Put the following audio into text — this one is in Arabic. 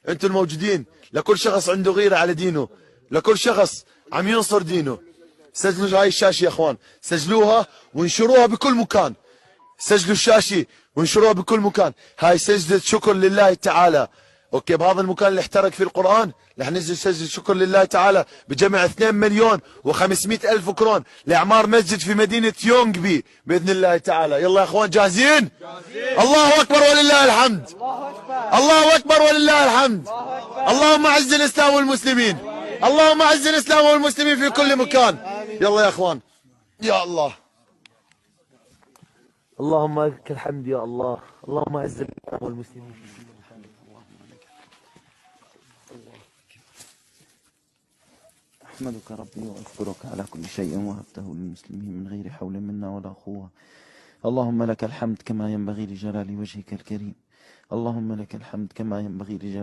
انتم الموجودين، لكل شخص عنده غيرة على دينه، لكل شخص عم ينصر دينه. سجلوا هاي الشاشة يا اخوان، سجلوها وانشروها بكل مكان. سجلوا الشاشة وانشروها بكل مكان. هاي سجدة شكر لله تعالى. اوكي، بهذا المكان اللي احترق فيه القرآن رح ننزل سجدة شكر لله تعالى بجمع 2 مليون و500 ألف كرون لإعمار مسجد في مدينة يونغبي بإذن الله تعالى. يلا يا اخوان، جاهزين؟ الله أكبر ولله الحمد. الله أكبر ولله الحمد. اللهم أعز الإسلام والمسلمين. اللهم أعز الإسلام والمسلمين في كل مكان. يلا يا اخوان. يا الله، اللهم لك الحمد يا الله. اللهم اعز الاسلام والمسلمين. أحمدك ربي وأشكرك على كل شيء وهبته للمسلمين من غير حول منا ولا قوة. اللهم لك الحمد كما ينبغي لجلال وجهك الكريم. اللهم لك الحمد كما ينبغي لجلال